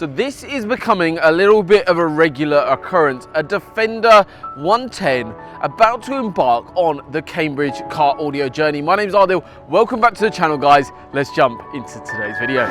So this is becoming a little bit of a regular occurrence. A Defender 110 about to embark on the Cambridge car audio journey. My name is Adil. Welcome back to the channel, guys. Let's jump into today's video.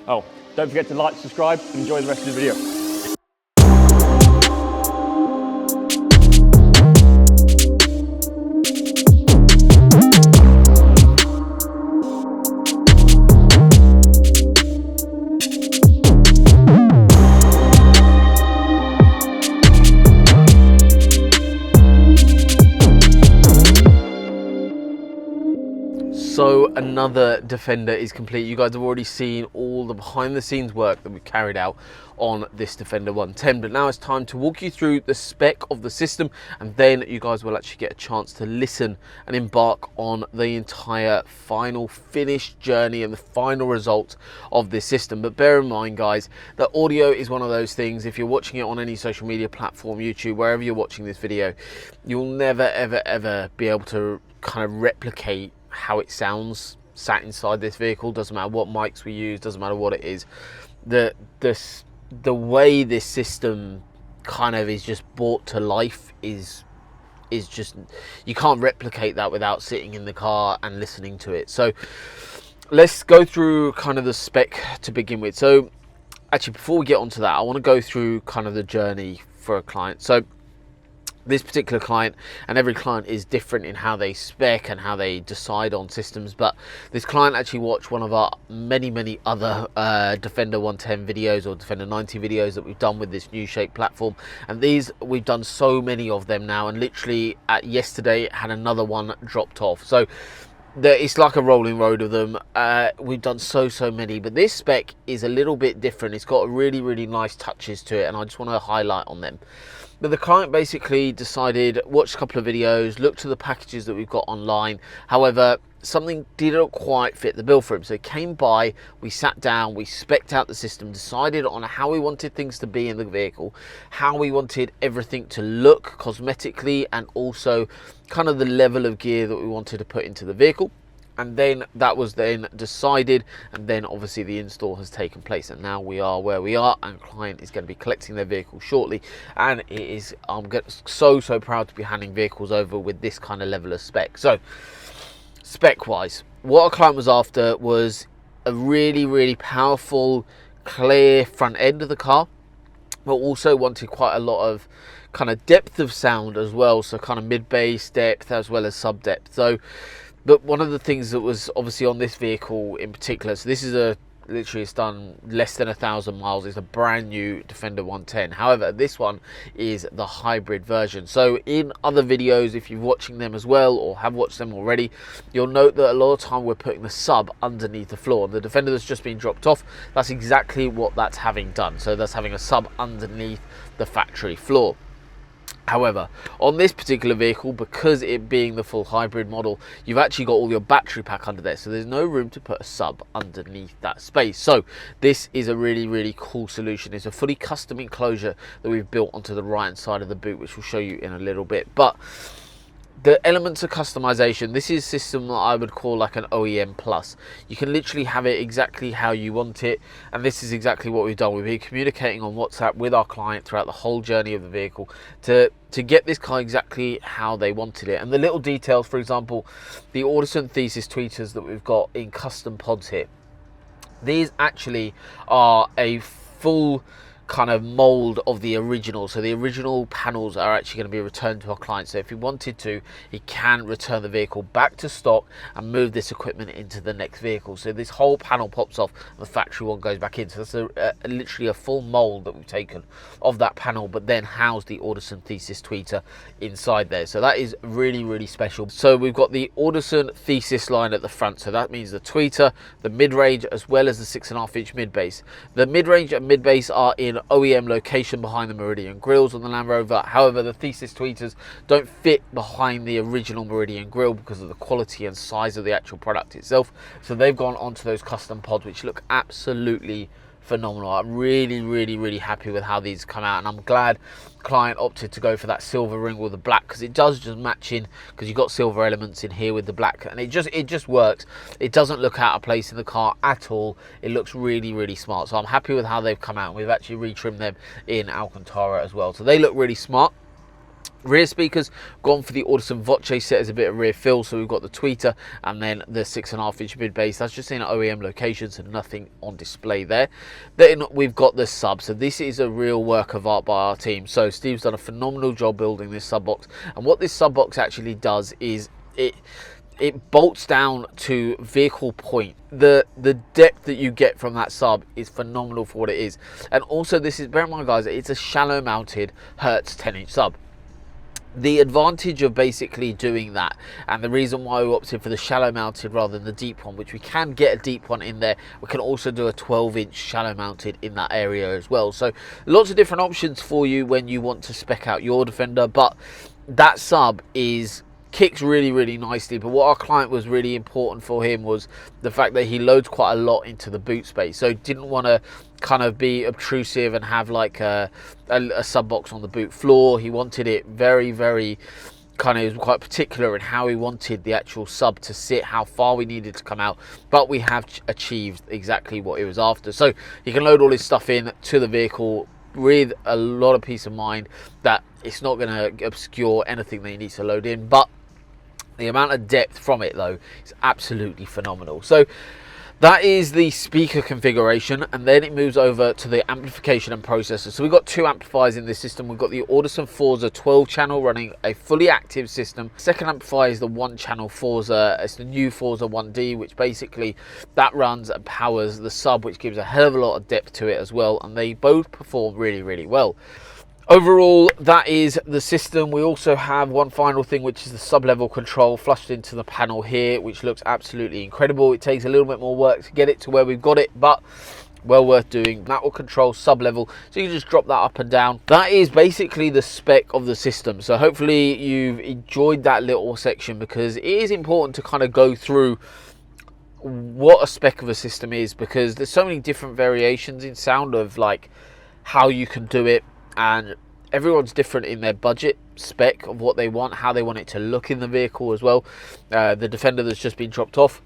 Oh, don't forget to like, subscribe, and enjoy the rest of the video. So another Defender is complete. You guys have already seen all the behind the scenes work that we've carried out on this Defender 110, but now it's time to walk you through the spec of the system, and then you guys will actually get a chance to listen and embark on the entire final finished journey and the final result of this system. But bear in mind, guys, that audio is one of those things. If you're watching it on any social media platform, YouTube, wherever you're watching this video, you'll never ever be able to kind of replicate how it sounds sat inside this vehicle. Doesn't matter what mics we use, doesn't matter what it is. The way this system kind of is just brought to life is just, you can't replicate that without sitting in the car and listening to it. So let's go through kind of the spec to begin with. So actually, before we get onto that, I want to go through kind of the journey for a client. So this particular client, and every client is different in how they spec and how they decide on systems, but this client actually watched one of our many other Defender 110 videos or Defender 90 videos that we've done with this new shape platform, and these we've done so many of them now, and literally yesterday had another one dropped off. So it's like a rolling road of them. We've done so many, but this spec is a little bit different. It's got really nice touches to it, and I just want to highlight on them. But the client basically decided, watched a couple of videos, looked at the packages that we've got online. However, something didn't quite fit the bill for him. So he came by, we sat down, we spec'd out the system, decided on how we wanted things to be in the vehicle, how we wanted everything to look cosmetically, and also kind of the level of gear that we wanted to put into the vehicle. And then that was then decided, and then obviously the install has taken place, and now we are where we are, and client is going to be collecting their vehicle shortly. And it is, I'm so proud to be handing vehicles over with this kind of level of spec. So spec wise, what our client was after was a really powerful, clear front end of the car, but also wanted quite a lot of kind of depth of sound as well, so kind of mid bass depth as well as sub depth. So but one of the things that was obviously on this vehicle in particular, so this is a literally it's done less than 1,000 miles. It's a brand new Defender 110. However, this one is the hybrid version. So in other videos, if you're watching them as well or have watched them already, you'll note that a lot of time we're putting the sub underneath the floor. The Defender that's just been dropped off, that's exactly what that's having done. So that's having a sub underneath the factory floor. However, on this particular vehicle, because it being the full hybrid model, you've actually got all your battery pack under there, so there's no room to put a sub underneath that space. So this is a really cool solution. It's a fully custom enclosure that we've built onto the right hand side of the boot, which we'll show you in a little bit. But the elements of customization, this is a system that I would call like an OEM plus. You can literally have it exactly how you want it, and this is exactly what we've done. We've been communicating on WhatsApp with our client throughout the whole journey of the vehicle to get this car exactly how they wanted it. And the little details, for example, the Audison Thesis tweeters that we've got in custom pods here, these actually are a full kind of mold of the original. So the original panels are actually going to be returned to our client. So if he wanted to, he can return the vehicle back to stock and move this equipment into the next vehicle. So this whole panel pops off, the factory one goes back in. So that's literally a full mold that we've taken of that panel, but then housed the Audison Thesis tweeter inside there. So that is really special. So we've got the Audison Thesis line at the front. So that means the tweeter, the mid-range, as well as the 6.5 inch mid-base. The mid-range and mid-base are in OEM location behind the Meridian grills on the Land Rover. However, the Thesis tweeters don't fit behind the original Meridian grill because of the quality and size of the actual product itself. So they've gone onto those custom pods, which look absolutely phenomenal. I'm really happy with how these come out, and I'm glad client opted to go for that silver ring with the black, because it does just match in, because you've got silver elements in here with the black, and it just works. It doesn't look out of place in the car at all. It looks really smart. So I'm happy with how they've come out. We've actually retrimmed them in Alcantara as well, so they look really smart. Rear speakers, gone for the Audison Voce set as a bit of rear fill, so we've got the tweeter and then the 6.5 inch mid base. That's just in OEM locations and nothing on display there. Then we've got the sub. So this is a real work of art by our team. So Steve's done a phenomenal job building this sub box, and what this sub box actually does is it bolts down to vehicle point. The depth that you get from that sub is phenomenal for what it is. And also, this is, bear in mind guys, it's a shallow mounted Hertz 10-inch sub. The advantage of basically doing that, and the reason why we opted for the shallow mounted rather than the deep one, which we can get a deep one in there, we can also do a 12-inch shallow mounted in that area as well. So lots of different options for you when you want to spec out your Defender, but that sub kicks really nicely. But what our client was really important for him was the fact that he loads quite a lot into the boot space, so didn't want to kind of be obtrusive and have like a sub box on the boot floor. He wanted it very kind of, he was quite particular in how he wanted the actual sub to sit, how far we needed to come out, but we have achieved exactly what he was after. So he can load all his stuff in to the vehicle with a lot of peace of mind that it's not going to obscure anything that he needs to load in. But the amount of depth from it though is absolutely phenomenal. So that is the speaker configuration, and then it moves over to the amplification and processor. So we've got two amplifiers in this system. We've got the Audison Forza 12 channel running a fully active system. Second amplifier is the 1-channel Forza. It's the new Forza 1D, which basically that runs and powers the sub, which gives a hell of a lot of depth to it as well, and they both perform really well. Overall, that is the system. We also have one final thing, which is the sub-level control flushed into the panel here, which looks absolutely incredible. It takes a little bit more work to get it to where we've got it, but well worth doing. That will control sub-level, so you can just drop that up and down. That is basically the spec of the system. So hopefully you've enjoyed that little section, because it is important to kind of go through what a spec of a system is, because there's so many different variations in sound of like how you can do it, and everyone's different in their budget spec of what they want, how they want it to look in the vehicle as well. The Defender that's just been dropped off,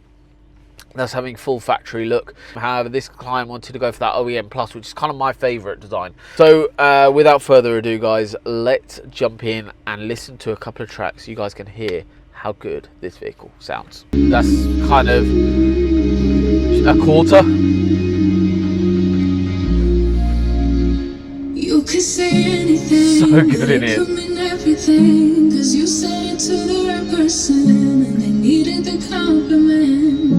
that's having full factory look. However, this client wanted to go for that OEM Plus, which is kind of my favorite design. So without further ado guys, let's jump in and listen to a couple of tracks so you guys can hear how good this vehicle sounds. That's kind of a quarter. You could say anything, so good in it. Everything, 'cause you say it to the right person and they needed the compliment.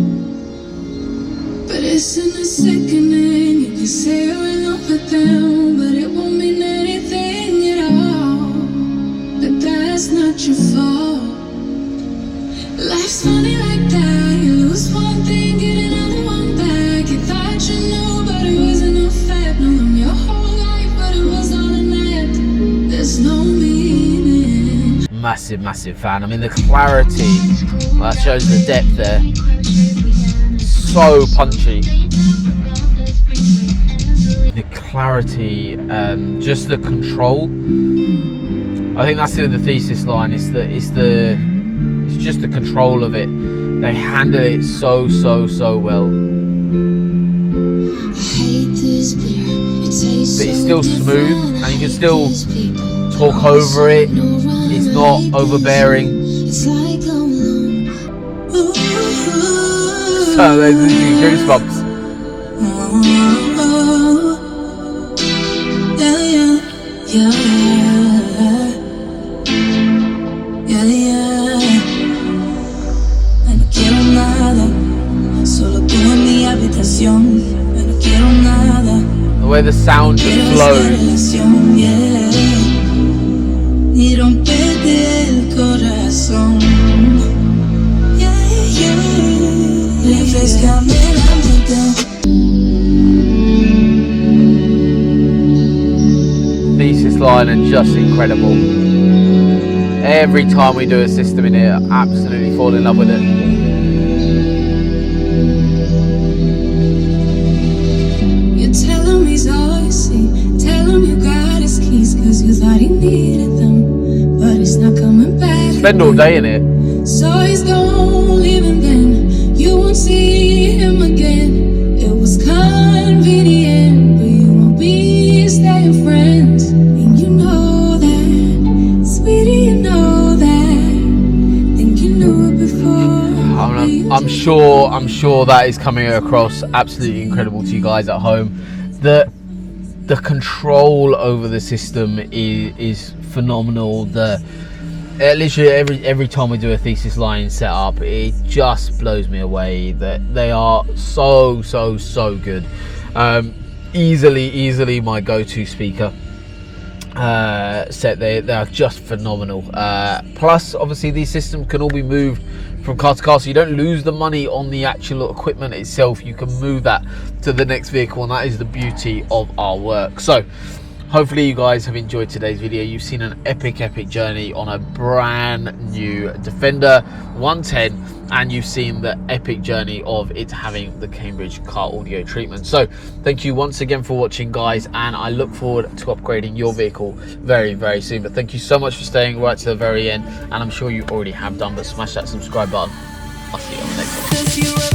But Listen a second and you can say you're in love with them, but it won't mean anything at all. But that's not your fault. Life's funny like that. You lose one thing, get another one back. You thought you knew, but it wasn't a fact. Know them your whole life, but it was all an act. There's no meaning. Massive fan. I mean, the clarity, that shows the depth there. So punchy. The clarity, just the control. I think that's in the thesis line. It's just the control of it. They handle it so well. But it's still smooth, and you can still talk over it. It's not overbearing. So there's literally goosebumps. The way the sound just flows. Thesis line are just incredible. Every time we do a system in here, I absolutely fall in love with it. You tell him he's all you see. Tell him you got his keys, cause you thought he needed them, but he's not coming back. Spend all day in it. So he's gone, leaving then. You won't see him again. It was convenient, but you won't be staying friends. And you know that, sweetie, you know that. Think you knew it before. I'm sure that is coming across absolutely incredible to you guys at home. The control over the system is phenomenal. Literally every time we do a thesis line setup, it just blows me away that they are so good. Easily my go-to speaker set. They are just phenomenal. Plus, obviously, these systems can all be moved from car to car, so you don't lose the money on the actual equipment itself. You can move that to the next vehicle, and that is the beauty of our work. So hopefully you guys have enjoyed today's video. You've seen an epic journey on a brand new Defender 110, and you've seen the epic journey of it having the Cambridge car audio treatment. So thank you once again for watching, guys, and I look forward to upgrading your vehicle very soon. But thank you so much for staying right to the very end, and I'm sure you already have done, but smash that subscribe button. I'll see you on the next one.